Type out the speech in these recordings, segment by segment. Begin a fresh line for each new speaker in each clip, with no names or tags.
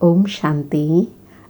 ओम शांति।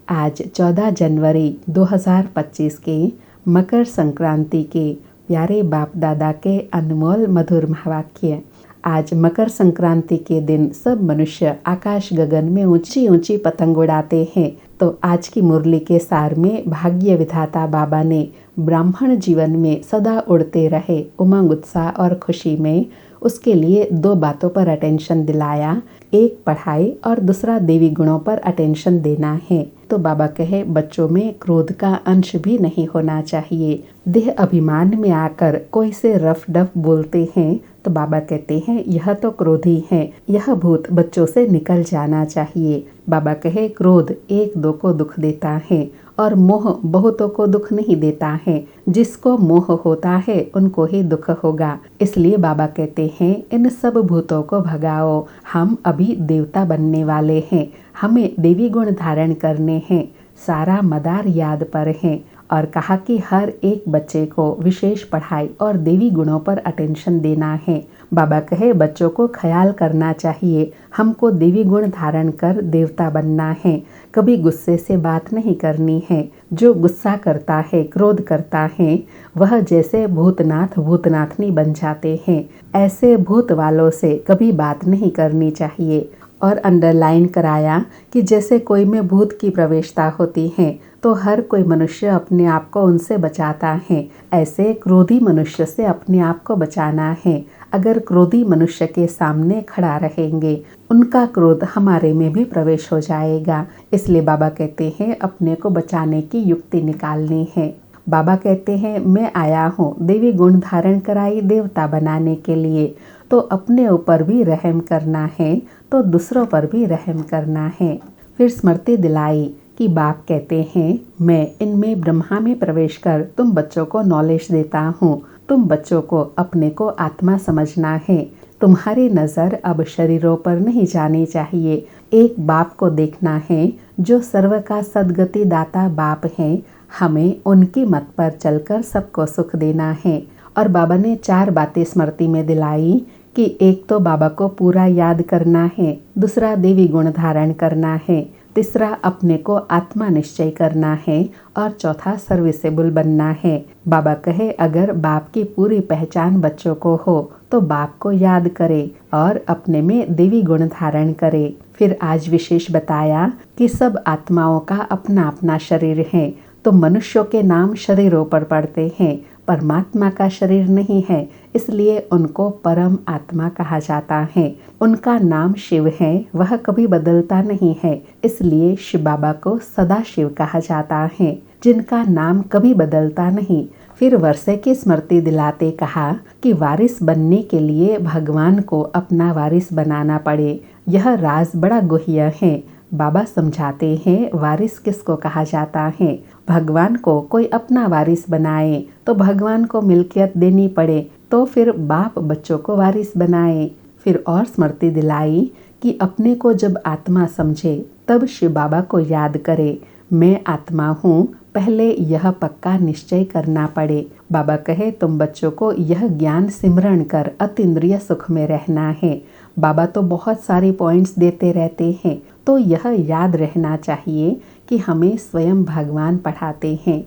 आज 14 जनवरी 2025 के मकर संक्रांति के प्यारे बाप दादा के अनमोल मधुर महावाक्य। आज मकर संक्रांति के दिन सब मनुष्य आकाश गगन में ऊंची ऊंची पतंग उड़ाते हैं। तो आज की मुरली के सार में भाग्य विधाता बाबा ने ब्राह्मण जीवन में सदा उड़ते रहे उमंग उत्साह और खुशी में उसके लिए 2 बातों पर अटेंशन दिलाया। एक पढ़ाई और दूसरा देवी गुणों पर अटेंशन देना है। तो बाबा कहे बच्चों में क्रोध का अंश भी नहीं होना चाहिए। देह अभिमान में आकर कोई से रफ डफ बोलते हैं तो बाबा कहते हैं यह तो क्रोधी है, यह भूत बच्चों से निकल जाना चाहिए। बाबा कहे क्रोध 1-2 को दुख देता है और मोह बहुतों को दुख नहीं देता है। जिसको मोह होता है उनको ही दुख होगा। इसलिए बाबा कहते हैं इन सब भूतों को भगाओ। हम अभी देवता बनने वाले हैं, हमें देवी गुण धारण करने हैं। सारा मदार याद पर है और कहा कि हर एक बच्चे को विशेष पढ़ाई और देवी गुणों पर अटेंशन देना है। बाबा कहे बच्चों को ख्याल करना चाहिए, हमको देवी गुण धारण कर देवता बनना है। कभी गुस्से से बात नहीं करनी है। जो गुस्सा करता है, क्रोध करता है, वह जैसे भूतनाथ भूतनाथनी बन जाते हैं। ऐसे भूत वालों से कभी बात नहीं करनी चाहिए। और अंडरलाइन कराया कि जैसे कोई में भूत की प्रवेशता होती है तो हर कोई मनुष्य अपने आप को उनसे बचाता है। ऐसे क्रोधी मनुष्य से अपने आप को बचाना है। अगर क्रोधी मनुष्य के सामने खड़ा रहेंगे, उनका क्रोध हमारे में भी प्रवेश हो जाएगा। इसलिए बाबा कहते हैं अपने को बचाने की युक्ति निकालनी है। बाबा कहते हैं मैं आया हूँ देवी गुण धारण कराई देवता बनाने के लिए। तो अपने ऊपर भी रहम करना है तो दूसरों पर भी रहम करना है। फिर स्मृति दिलाई कि बाप कहते हैं मैं इनमें ब्रह्मा में प्रवेश कर तुम बच्चों को नॉलेज देता हूँ। तुम बच्चों को अपने को आत्मा समझना है। तुम्हारी नज़र अब शरीरों पर नहीं जानी चाहिए। एक बाप को देखना है जो सर्व का सद्गति दाता बाप है। हमें उनकी मत पर चलकर सबको सुख देना है। और बाबा ने 4 बातें स्मृति में दिलाई कि एक तो बाबा को पूरा याद करना है, दूसरा देवी गुण धारण करना है, तीसरा अपने को आत्मा निश्चय करना है और चौथा सर्विसेबल बनना है। बाबा कहे अगर बाप की पूरी पहचान बच्चों को हो तो बाप को याद करे और अपने में देवी गुण धारण करे। फिर आज विशेष बताया कि सब आत्माओं का अपना अपना शरीर है। तो मनुष्यों के नाम शरीरों पर पड़ते हैं, परमात्मा का शरीर नहीं है, इसलिए उनको परम आत्मा कहा जाता है। उनका नाम शिव है, वह कभी बदलता नहीं है, इसलिए शिव बाबा को सदा शिव कहा जाता है, जिनका नाम कभी बदलता नहीं। फिर वर्षे की स्मृति दिलाते कहा कि वारिस बनने के लिए भगवान को अपना वारिस बनाना पड़े। यह राज बड़ा गुह्य है। बाबा समझाते हैं वारिस किसको कहा जाता है। भगवान को कोई अपना वारिस बनाए तो भगवान को मिल्कियत देनी पड़े, तो फिर बाप बच्चों को वारिस बनाए। फिर और स्मृति दिलाई कि अपने को जब आत्मा समझे तब शिव बाबा को याद करे मैं आत्मा हूँ। पहले यह पक्का निश्चय करना पड़े। बाबा कहे तुम बच्चों को यह ज्ञान सिमरण कर अतीन्द्रिय सुख में रहना है। बाबा तो बहुत सारे पॉइंट्स देते रहते हैं, तो यह याद रहना चाहिए कि हमें स्वयं भगवान पढ़ाते हैं।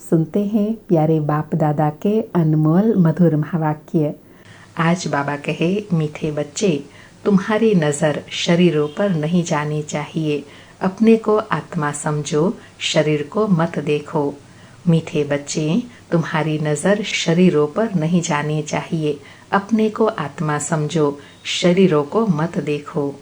सुनते हैं प्यारे बाप दादा के अनमोल मधुर महावाक्य। आज बाबा कहे मीठे बच्चे तुम्हारी नज़र शरीरों पर नहीं जानी चाहिए। अपने को आत्मा समझो, शरीर को मत देखो। मीठे बच्चे तुम्हारी नज़र शरीरों पर नहीं जानी चाहिए। अपने को आत्मा समझो, शरीरों को मत देखो।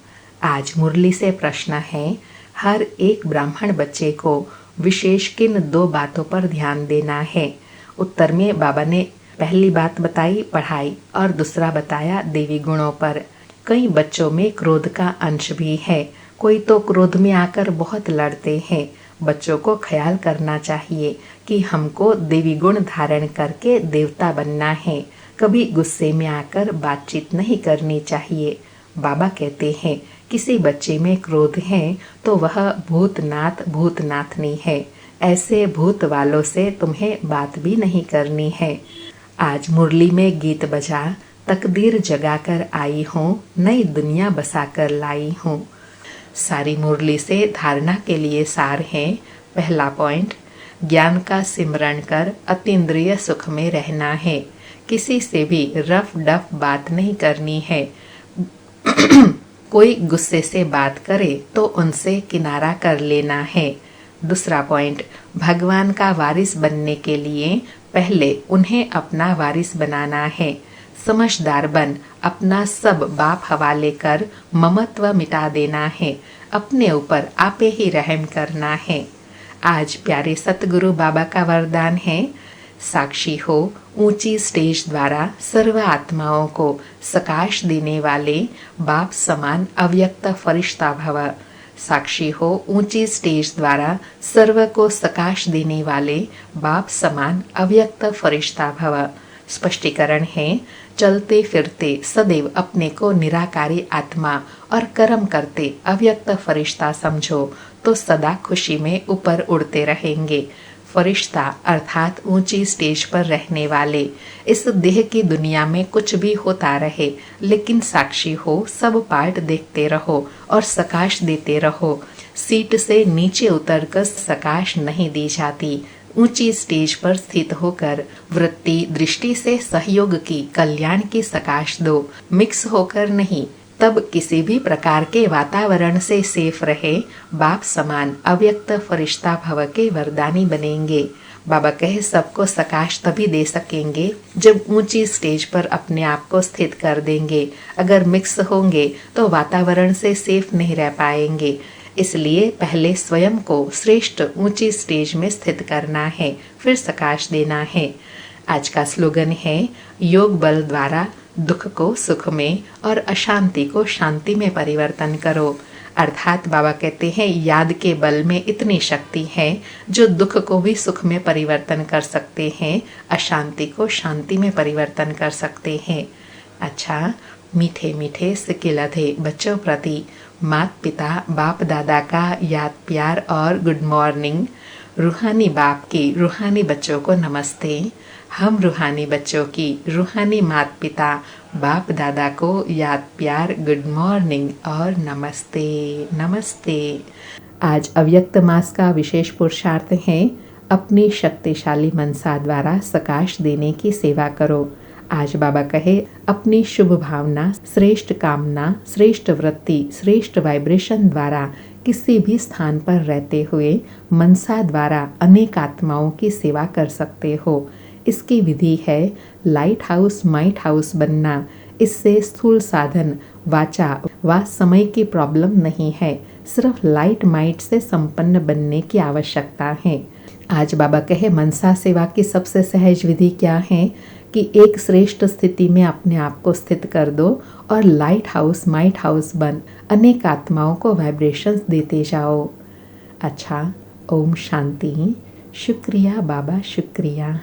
आज मुरली से प्रश्न है हर एक ब्राह्मण बच्चे को विशेष किन 2 बातों पर ध्यान देना है। उत्तर में बाबा ने पहली बात बताई पढ़ाई और दूसरा बताया देवी गुणों पर। कई बच्चों में क्रोध का अंश भी है, कोई तो क्रोध में आकर बहुत लड़ते हैं। बच्चों को ख्याल करना चाहिए कि हमको देवी गुण धारण करके देवता बनना है। कभी गुस्से में आकर बातचीत नहीं करनी चाहिए। बाबा कहते हैं किसी बच्चे में क्रोध है तो वह भूतनाथ भूतनाथनी है। ऐसे भूत वालों से तुम्हें बात भी नहीं करनी है। आज मुरली में गीत बजा तकदीर जगाकर आई हूँ, नई दुनिया बसाकर लाई हूँ। सारी मुरली से धारणा के लिए सार है। पहला पॉइंट, ज्ञान का सिमरण कर अतीन्द्रिय सुख में रहना है। किसी से भी रफ डफ बात नहीं करनी है। कोई गुस्से से बात करे तो उनसे किनारा कर लेना है। दूसरा पॉइंट, भगवान का वारिस बनने के लिए पहले उन्हें अपना वारिस बनाना है। समझदार बन अपना सब बाप हवाले कर ममत्व मिटा देना है। अपने ऊपर आपे ही रहम करना है। आज प्यारे सतगुरु बाबा का वरदान है, साक्षी हो ऊंची स्टेज द्वारा सर्व आत्माओं को सकाश देने वाले बाप समान अव्यक्त फरिश्ता भव। साक्षी हो ऊंची स्टेज द्वारा सर्व को सकाश देने वाले बाप समान अव्यक्त फरिश्ता भव। स्पष्टीकरण है, चलते फिरते सदैव अपने को निराकारी आत्मा और कर्म करते अव्यक्त फरिश्ता समझो तो सदा खुशी में ऊपर उड़ते रहेंगे। फरिश्ता अर्थात ऊंची स्टेज पर रहने वाले। इस देह की दुनिया में कुछ भी होता रहे, लेकिन साक्षी हो सब पार्ट देखते रहो और सकाश देते रहो। सीट से नीचे उतरकर सकाश नहीं दी जाती। ऊंची स्टेज पर स्थित होकर वृत्ति दृष्टि से सहयोग की कल्याण की सकाश दो, मिक्स होकर नहीं। तब किसी भी प्रकार के वातावरण से सेफ रहे बाप समान अव्यक्त फरिश्ता भव के वरदानी बनेंगे। बाबा कहे सबको सकाश तभी दे सकेंगे जब ऊंची स्टेज पर अपने आप को स्थित कर देंगे। अगर मिक्स होंगे तो वातावरण से सेफ नहीं रह पाएंगे। इसलिए पहले स्वयं को श्रेष्ठ ऊंची स्टेज में स्थित करना है, फिर सकाश देना है। आज का स्लोगन है, योग बल द्वारा दुख को सुख में और अशांति को शांति में परिवर्तन करो। अर्थात बाबा कहते हैं याद के बल में इतनी शक्ति है जो दुख को भी सुख में परिवर्तन कर सकते हैं, अशांति को शांति में परिवर्तन कर सकते हैं। अच्छा, मीठे मीठे सिकिलधे बच्चों प्रति माता पिता बाप दादा का याद प्यार और गुड मॉर्निंग। रूहानी बाप की रूहानी बच्चों को नमस्ते। हम रूहानी बच्चों की रूहानी माता पिता बाप दादा को याद प्यार गुड मॉर्निंग और नमस्ते नमस्ते। आज अव्यक्त मास का विशेष पुरुषार्थ है, अपनी शक्तिशाली मनसा द्वारा सकाश देने की सेवा करो। आज बाबा कहे अपनी शुभ भावना, श्रेष्ठ कामना, श्रेष्ठ वृत्ति, श्रेष्ठ वाइब्रेशन द्वारा किसी भी स्थान पर रहते हुए मनसा द्वारा अनेक आत्माओं की सेवा कर सकते हो। इसकी विधि है लाइट हाउस माइट हाउस बनना। इससे स्थूल साधन वाचा व समय की प्रॉब्लम नहीं है, सिर्फ लाइट माइट से संपन्न बनने की आवश्यकता है। आज बाबा कहे मनसा सेवा की सबसे सहज विधि क्या है कि एक श्रेष्ठ स्थिति में अपने आप को स्थित कर दो और लाइट हाउस माइट हाउस बन अनेक आत्माओं को वाइब्रेशंस देते जाओ। अच्छा, ओम शांति। शुक्रिया बाबा, शुक्रिया।